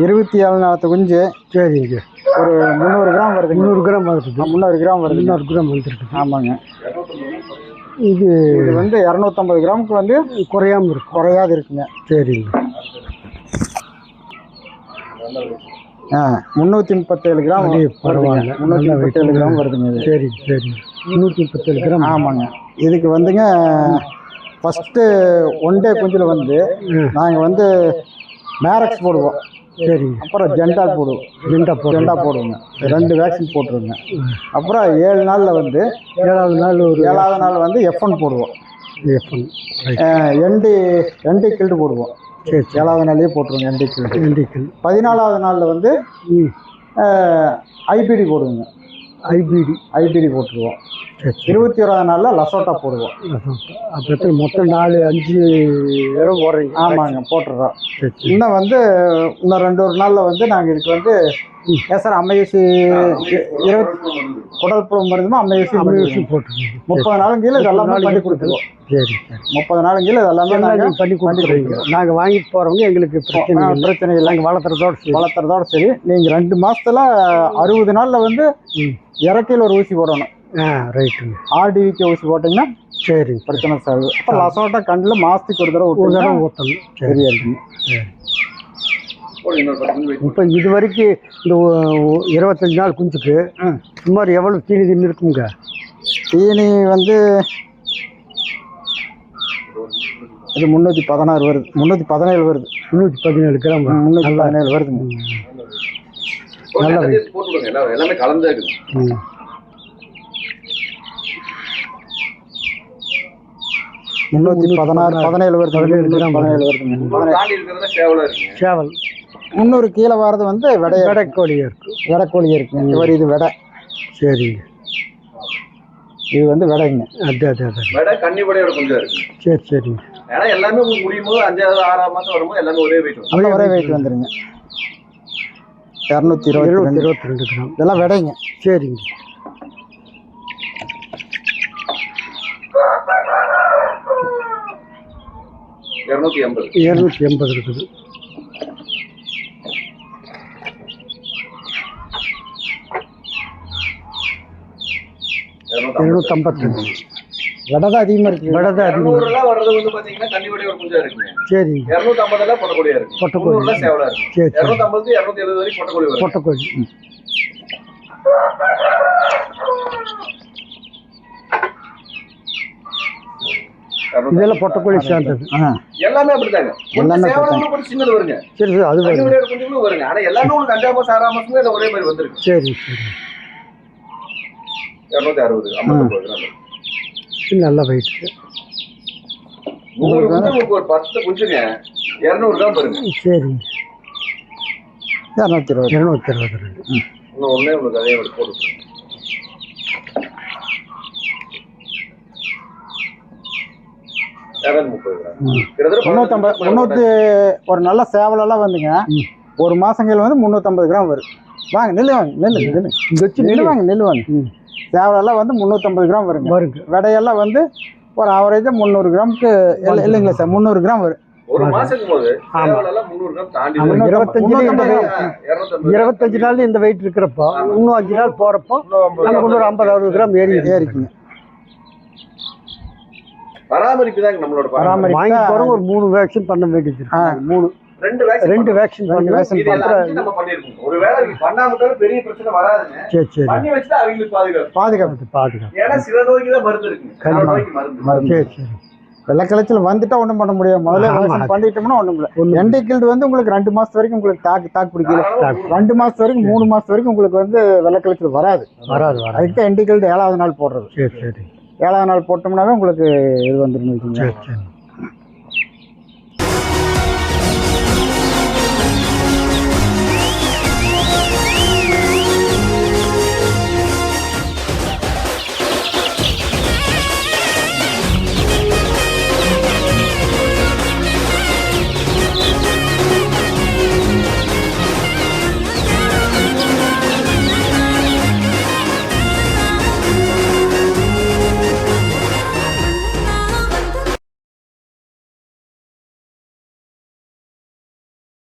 27 நாளத்து குஞ்சு. சரிங்க. ஒரு 300 கிராம் வருது. 300 கிராம் வருது. 300 கிராம் வருது. 300 கிராம் வந்துருக்கு. ஆமாங்க. இது வந்து 250 கிராமுக்கு வந்து குறையாம இருக்கும். குறையாது இருக்குங்க. சரிங்க. 337 கிராம். பரவாயில்ல. 337 கிராம் வருதுங்க. சரி சரி. 337 கிராம். ஆமாங்க. இதுக்கு வந்துங்க ஃபஸ்ட்டு ஒன் டே குஞ்சில் வந்து நாங்கள் வந்து மேரக்ஸ் போடுவோம். சரிங்க. அப்புறம் ஜெண்டால் போடுவோம். ஜெண்டா போடுவோங்க. 2 வேக்சின் போட்டுருங்க. அப்புறம் 7 நாளில் வந்து 7வது நாள் வந்து F1 போடுவோம். F1 என்டி கில்டு போடுவோம். சரி. 7வது நாள்லேயே போட்டுருவோங்க என்டி கில்டு. 14வது நாளில் வந்து ஐபிடி போடுவோங்க. ஐபிடி போட்டுருவோம். 21வது நாளில் லசோட்டா போடுவோம். அப்போ மொத்தம் 4-5 இடம் போடுறீங்க. ஆமாங்க, போட்டுடுறோம். இன்னும் வந்து இன்னும் 2 நாளில் வந்து நாங்கள் இதுக்கு வந்து சார் அம்மையூசி 20 குடல் புழு மருந்துமா அம்மையூசி போட்டுருக்கோம். 30 நாளும் கீழே இதெல்லாமே பண்ணி கொடுத்துருவோம். சரி. 30 நாளும் கீழே இதெல்லாமே நாங்கள் பண்ணி கொடுத்துருவீங்க. நாங்கள் வாங்கிட்டு போகிறவங்க எங்களுக்கு பிரச்சனை இல்லை. நாங்கள் வளர்த்துறதோட சரி. நீங்கள் 2 மாதத்தில் 60 நாளில் வந்து இறக்கையில் ஒரு ஊசி போடணும். ரைட்டுங்க. RDVK ஊசி போட்டிங்கன்னா சரி, பிரச்சனை சார். அப்போ லசோட்டா கண்டில் மாதத்துக்கு ஒரு தடவை ஊற்றணும். சரியா இருக்குங்க. இப்போ இது வரைக்கும் இந்த 25 நாள் குஞ்சுக்கு சுமார் எவ்வளோ தீனி தின்னு இருக்குங்க? தீனி வந்து இது 316 வருது. 317 வருது. 317 கிராம். 317 வருதுங்க. நல்லா போட்டுடுங்க. எல்லாமே கலந்தே இருக்குது. 317 வருது. 17 வருதுங்க. சேவல் 300 கீழே வர்றது வந்து வெடைக்கோழியாக இருக்குது. வெடைக்கோழியாக இருக்குங்க. இவர் இது வெடை. சரிங்க. இது வந்து வெடைங்க. வெடை கன்னிப்படையோட கொஞ்சம் இருக்கு. சரி சரிங்க. ஏன்னா எல்லாமே முடியும் போது 5வது 6வது மாதம் வரும்போது எல்லாமே ஒரே வெயிட் வரும். ஒரே வெயிட் வந்துருங்க. 222 கிராம். இதெல்லாம் வெடைங்க. சரிங்க. $280 இருக்குது. $252. வெடை தான் அதிகமாக இருக்குது. வெடை தான் அதிகமாக வர்றது வந்து பார்த்தீங்கன்னா கன்னிப்படையோட கொஞ்சம் இருக்குங்க. சரி. 250 பொட்டக்கோழியா இருக்கு. பொட்டக்கோழி சேவலா இருக்கு. சரி. 250 270 வரைக்கும் பொட்டக்கோழி வரும். பொட்டக்கோழி. இதெல்லாம் பொட்டக்கோழி சேர்ந்தது. எல்லாமே அப்படிதாங்க. எல்லாமே கொஞ்சம் சின்னது வருங்க. சரி. அது கொஞ்சம் வருங்க. ஆனா எல்லாமே உங்களுக்கு 5ஆம் மாசம் 6ஆம் மாசமே ஒரே மாதிரி வந்துருக்கு. சரி சரி. 260 59 கிராம். நல்ல வெயிட். உங்களுக்கு ஒரு 10 குஞ்சுங்க 200 கிராம் வருங்க. சரி. 220. இன்னும் ஒண்ணே உங்களுக்கு அதே மாதிரி போட்டு ஒரு நல்ல சேவலெல்லாம் வந்துங்க 1 மாசங்கள் வந்து 350 கிராம் வரும். வாங்க நெல் வாங்க. சேவலெல்லாம் வந்து 350 கிராம் வருங்க. வெடையெல்லாம் வந்து ஒரு ஆவரேஜா 300 கிராமுக்கு இல்லைங்களா சார்? 300 கிராம் வரும். ஒரு மாசத்துக்கு போது சேவலெல்லாம் 300 கிராம் தாண்டி 25 நாள் இந்த வெயிட் இருக்கிறப்போ இன்னும் 5 நாள் போறப்போ நமக்கு ஒரு 50-60 கிராம் ஏறிக்குங்க. பராமரிப்பு தான் நம்மளோட பராமரிப்பு. வாங்கி போறோம். ஒரு 3 வேக்சின் பண்ண வேண்டியது. 2 வேக்சின் நம்ம பண்ணிருக்கோம். ஒருவேளை பண்ணாம விட்டாலும் பெரிய பிரச்சனை வராதுங்க. சரி. பண்ணி வச்சா அவங்களுக்கு பாதுகாப்பு. ஏன்னா சில நோய்க்கு தான் மருந்து இருக்குங்க. சில நோய்க்கு மருந்து. சரி. வெள்ளக்கலைச்சல் வந்துட்டா ஒன்றும் பண்ண முடியாது. முதல்ல வேக்சின் பண்ணிட்டோம்னா ஒன்றும் இல்லை. என்டி கில்டு வந்து உங்களுக்கு 2 மாசத்து வரைக்கும் உங்களுக்கு தாக்கு பிடிக்கல. 2 மாசத்து வரைக்கும் 3 மாசத்து வரைக்கும் உங்களுக்கு வந்து வெள்ளக்கலைச்சல் வராது. அதுக்கு தான் என்டி கில்டு 7வது நாள் போடுறது. சரி. 7வது நாள் போட்டோம்னாவே உங்களுக்கு இது வந்துடும். சரி.